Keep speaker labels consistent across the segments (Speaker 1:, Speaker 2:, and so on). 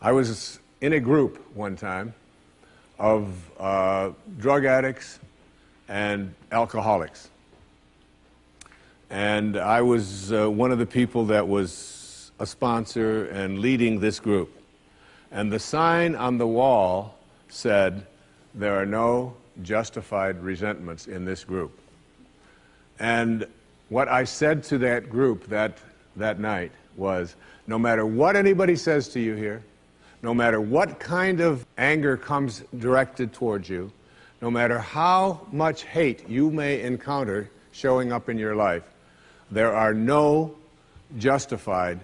Speaker 1: I was in a group one time of drug addicts and alcoholics. And I was one of the people that was a sponsor and leading this group. And the sign on the wall said, "There are no justified resentments in this group." And what I said to that group that night was, no matter what anybody says to you here, no matter what kind of anger comes directed towards you, no matter how much hate you may encounter showing up in your life, there are no justified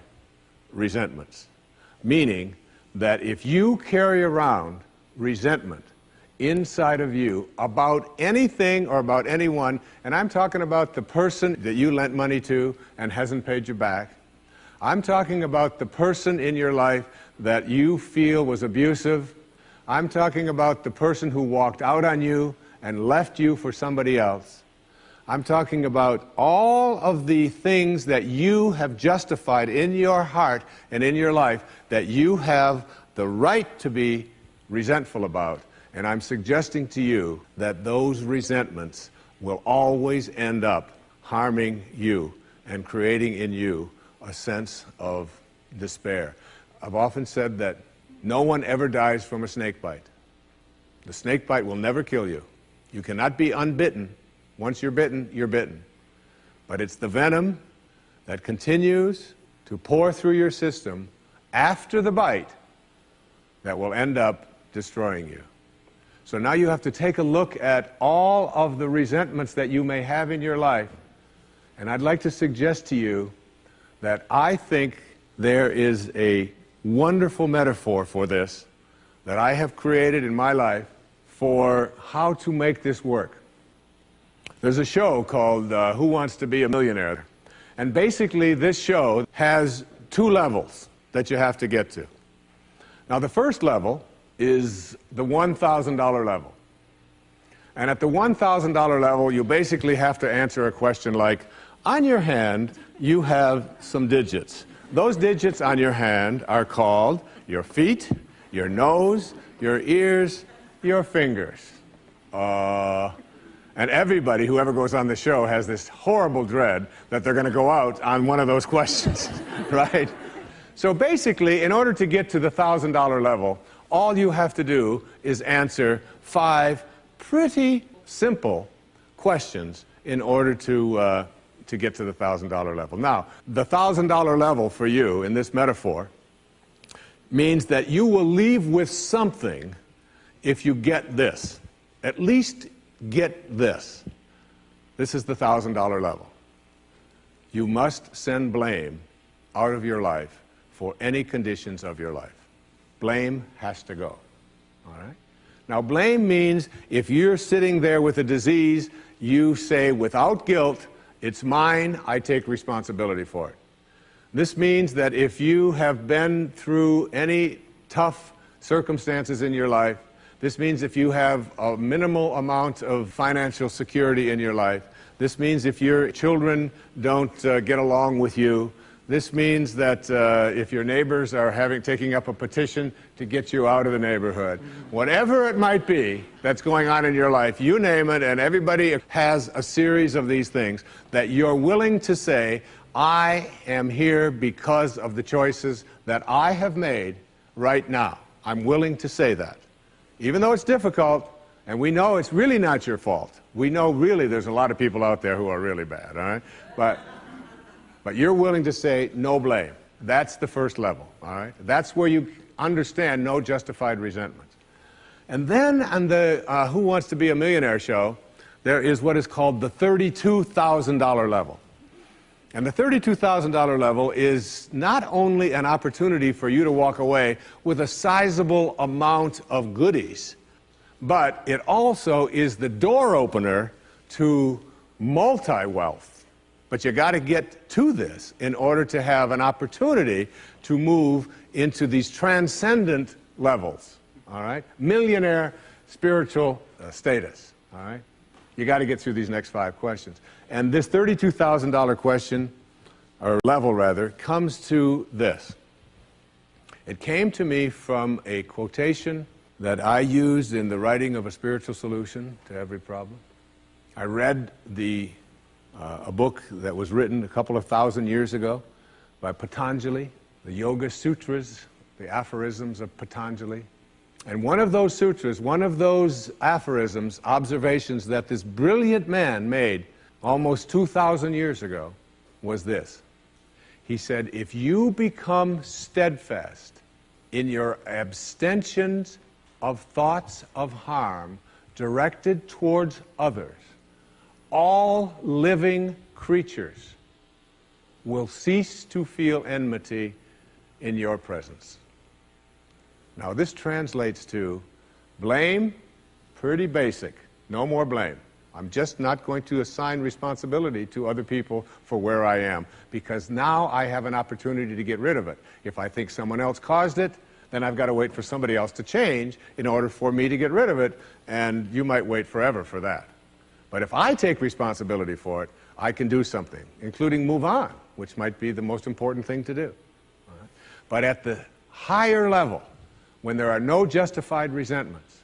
Speaker 1: resentments. Meaning that if you carry around resentment inside of you about anything or about anyone, and I'm talking about the person that you lent money to and hasn't paid you back, I'm talking about the person in your life that you feel was abusive, I'm talking about the person who walked out on you and left you for somebody else, I'm talking about all of the things that you have justified in your heart and in your life that you have the right to be resentful about. And I'm suggesting to you that those resentments will always end up harming you and creating in you a sense of despair. I've often said that no one ever dies from a snake bite. The snake bite will never kill you. You cannot be unbitten. Once you're bitten, you're bitten. But it's the venom that continues to pour through your system after the bite that will end up destroying you. So now you have to take a look at all of the resentments that you may have in your life. And I'd like to suggest to you that I think there is a wonderful metaphor for this that I have created in my life for how to make this work. There's a show called Who Wants to Be a Millionaire? And basically this show has two levels that you have to get to. Now the first level is the $1,000 level. And at the $1,000 level, you basically have to answer a question like, on your hand, you have some digits. Those digits on your hand are called your feet, your nose, your ears, your fingers. And everybody who ever goes on the show has this horrible dread that they're going to go out on one of those questions, right? So basically, in order to get to the $1,000 level, all you have to do is answer 5 pretty simple questions in order to get to the $1,000 level. Now, the $1,000 level for you in this metaphor means that you will leave with something if you get this. At least get this. This is the $1,000 level. You must send blame out of your life for any conditions of your life. Blame has to go. All right? Now, blame means if you're sitting there with a disease, you say without guilt, it's mine, I take responsibility for it. This means that if you have been through any tough circumstances in your life, this means if you have a minimal amount of financial security in your life, this means if your children don't get along with you, this means that if your neighbors are taking up a petition to get you out of the neighborhood, whatever it might be that's going on in your life, you name it, and everybody has a series of these things that you're willing to say, I am here because of the choices that I have made right now. I'm willing to say that. Even though it's difficult, and we know it's really not your fault. We know really there's a lot of people out there who are really bad, all right? But you're willing to say no blame. That's the first level, all right? That's where you understand no justified resentment. And then on the Who Wants to Be a Millionaire show, there is what is called the $32,000 level. And the $32,000 level is not only an opportunity for you to walk away with a sizable amount of goodies, but it also is the door opener to multi-wealth. But you got to get to this in order to have an opportunity to move into these transcendent levels, all right? Millionaire spiritual status, all right? You got to get through these next 5 questions. And this $32,000 question, or level rather, comes to this. It came to me from a quotation that I used in the writing of A Spiritual Solution to Every Problem. I read a book that was written a couple of thousand years ago by Patanjali, the Yoga Sutras, the aphorisms of Patanjali. And one of those sutras, one of those aphorisms, observations that this brilliant man made almost 2,000 years ago was this. He said, if you become steadfast in your abstentions of thoughts of harm directed towards others, all living creatures will cease to feel enmity in your presence. Now this translates to blame, pretty basic, no more blame. I'm just not going to assign responsibility to other people for where I am, because now I have an opportunity to get rid of it. If I think someone else caused it, then I've got to wait for somebody else to change in order for me to get rid of it, and you might wait forever for that. But if I take responsibility for it, I can do something, including move on, which might be the most important thing to do. All right? But at the higher level, when there are no justified resentments,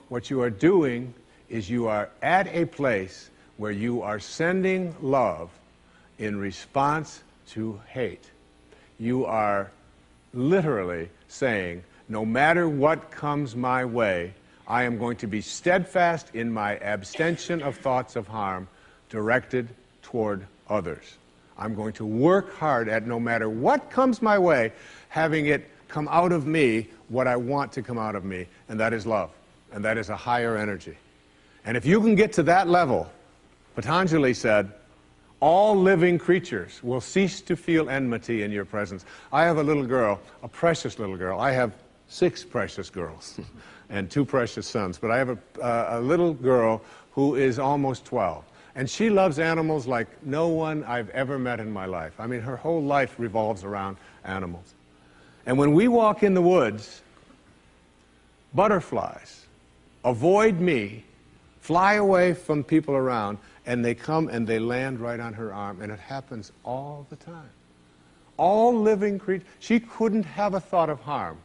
Speaker 1: what you are doing is you are at a place where you are sending love in response to hate. You are literally saying, no matter what comes my way, I am going to be steadfast in my abstention of thoughts of harm directed toward others. I'm going to work hard at, no matter what comes my way, having it come out of me what I want to come out of me, and that is love, and that is a higher energy. And if you can get to that level, Patanjali said, all living creatures will cease to feel enmity in your presence. I have a little girl, a precious little girl. I have 6 precious girls and 2 precious sons, but I have a little girl who is almost 12. And she loves animals like no one I've ever met in my life. I mean, her whole life revolves around animals. And when we walk in the woods, butterflies avoid me, fly away from people around, and they come and they land right on her arm, and it happens all the time. All living creatures, she couldn't have a thought of harm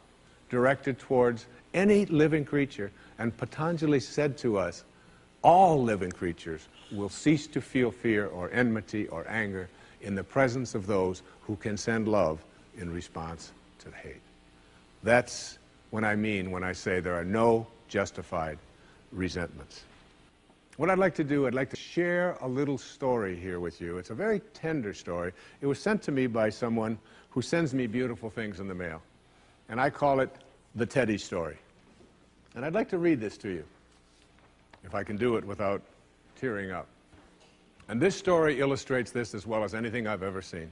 Speaker 1: directed towards any living creature, and Patanjali said to us, all living creatures will cease to feel fear or enmity or anger in the presence of those who can send love in response to hate. That's what I mean when I say there are no justified resentments. What I'd like to do, I'd like to share a little story here with you. It's a very tender story. It was sent to me by someone who sends me beautiful things in the mail. And I call it the Teddy story. And I'd like to read this to you, if I can do it without tearing up. And this story illustrates this as well as anything I've ever seen.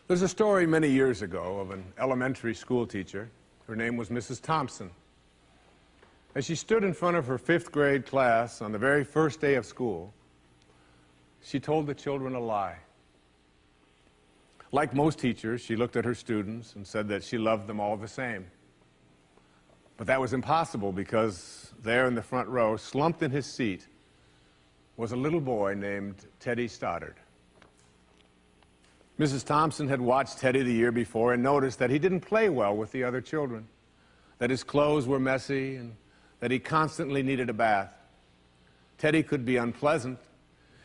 Speaker 1: There's a story many years ago of an elementary school teacher. Her name was Mrs. Thompson. As she stood in front of her 5th grade class on the very first day of school, she told the children a lie. Like most teachers, she looked at her students and said that she loved them all the same. But that was impossible, because there in the front row, slumped in his seat, was a little boy named Teddy Stoddard. Mrs. Thompson had watched Teddy the year before and noticed that he didn't play well with the other children, that his clothes were messy, and that he constantly needed a bath. Teddy could be unpleasant.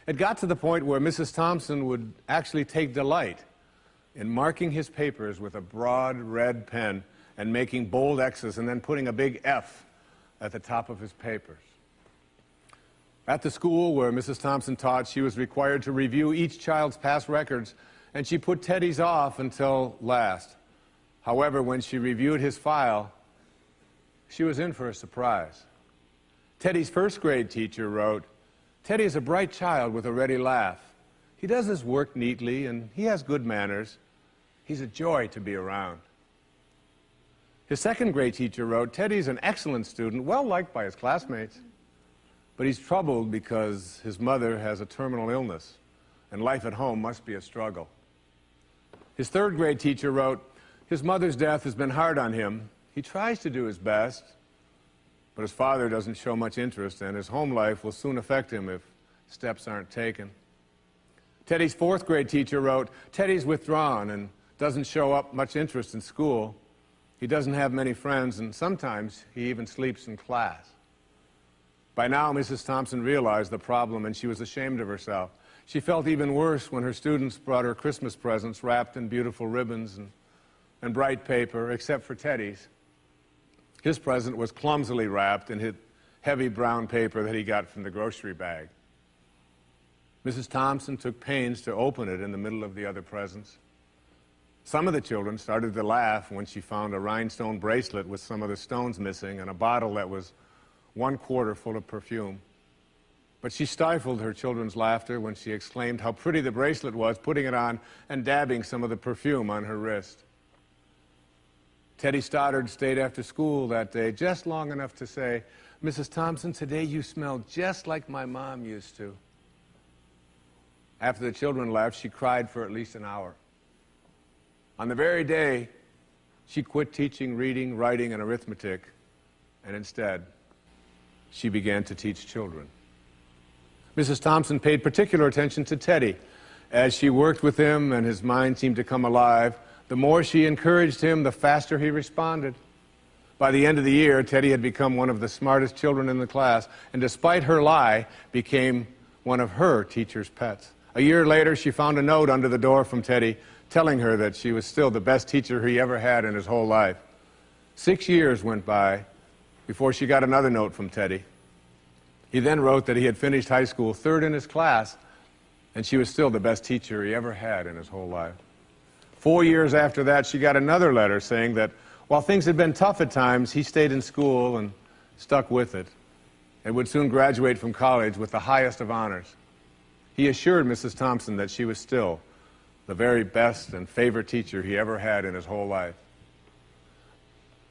Speaker 1: It got to the point where Mrs. Thompson would actually take delight in marking his papers with a broad red pen and making bold X's and then putting a big F at the top of his papers. At the school where Mrs. Thompson taught, she was required to review each child's past records, and she put Teddy's off until last. However, when she reviewed his file, she was in for a surprise. Teddy's 1st grade teacher wrote, "Teddy is a bright child with a ready laugh. He does his work neatly, and he has good manners. He's a joy to be around." His 2nd grade teacher wrote, "Teddy's an excellent student, well liked by his classmates, but he's troubled because his mother has a terminal illness, and life at home must be a struggle." His 3rd grade teacher wrote, "His mother's death has been hard on him. He tries to do his best, but his father doesn't show much interest, and his home life will soon affect him if steps aren't taken." Teddy's 4th grade teacher wrote, "Teddy's withdrawn and doesn't show up much interest in school. He doesn't have many friends, and sometimes he even sleeps in class. By now, Mrs. Thompson realized the problem, and she was ashamed of herself. She felt even worse when her students brought her Christmas presents wrapped in beautiful ribbons and bright paper, except for Teddy's. His present was clumsily wrapped in heavy brown paper that he got from the grocery bag. Mrs. Thompson took pains to open it in the middle of the other presents. Some of the children started to laugh when she found a rhinestone bracelet with some of the stones missing and a bottle that was 1/4 full of perfume. But she stifled her children's laughter when she exclaimed how pretty the bracelet was, putting it on and dabbing some of the perfume on her wrist. Teddy Stoddard stayed after school that day just long enough to say, "Mrs. Thompson, today you smell just like my mom used to." After the children left, she cried for at least an hour. On the very day, she quit teaching reading, writing, and arithmetic, and instead, she began to teach children. Mrs. Thompson paid particular attention to Teddy. As she worked with him and his mind seemed to come alive, the more she encouraged him, the faster he responded. By the end of the year, Teddy had become one of the smartest children in the class, and despite her lie, became one of her teacher's pets. A year later, she found a note under the door from Teddy telling her that she was still the best teacher he ever had in his whole life. 6 years went by before she got another note from Teddy. He then wrote that he had finished high school 3rd in his class, and she was still the best teacher he ever had in his whole life. 4 years after that, she got another letter saying that while things had been tough at times, he stayed in school and stuck with it, and would soon graduate from college with the highest of honors. He assured Mrs. Thompson that she was still the very best and favorite teacher he ever had in his whole life.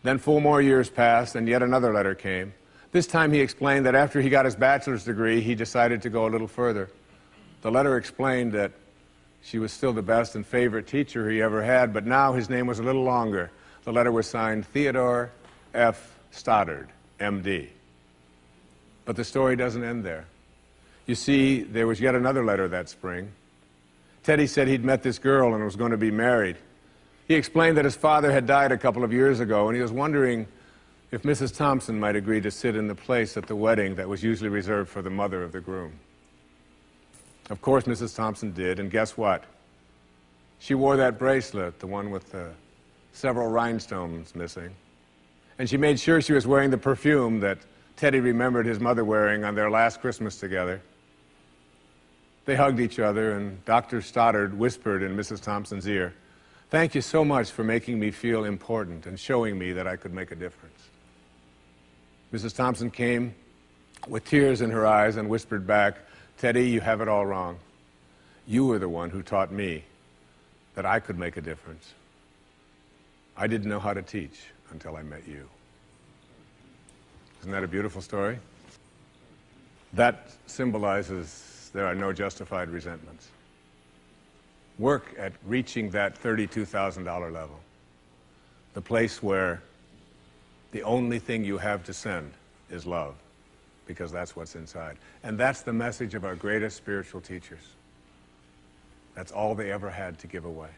Speaker 1: Then 4 more years passed, and yet another letter came. This time he explained that after he got his bachelor's degree, he decided to go a little further. The letter explained that she was still the best and favorite teacher he ever had, but now his name was a little longer. The letter was signed Theodore F. Stoddard, M.D. But the story doesn't end there. You see, there was yet another letter that spring. Teddy said he'd met this girl and was going to be married. He explained that his father had died a couple of years ago, and he was wondering if Mrs. Thompson might agree to sit in the place at the wedding that was usually reserved for the mother of the groom. Of course, Mrs. Thompson did, and guess what? She wore that bracelet, the one with the several rhinestones missing. And she made sure she was wearing the perfume that Teddy remembered his mother wearing on their last Christmas together. They hugged each other, and Dr. Stoddard whispered in Mrs. Thompson's ear, "Thank you so much for making me feel important and showing me that I could make a difference." Mrs. Thompson came with tears in her eyes and whispered back, "Teddy, you have it all wrong. You were the one who taught me that I could make a difference. I didn't know how to teach until I met you." Isn't that a beautiful story? That symbolizes there are no justified resentments. Work at reaching that $32,000 level, the place where the only thing you have to send is love, because that's what's inside. And that's the message of our greatest spiritual teachers. That's all they ever had to give away.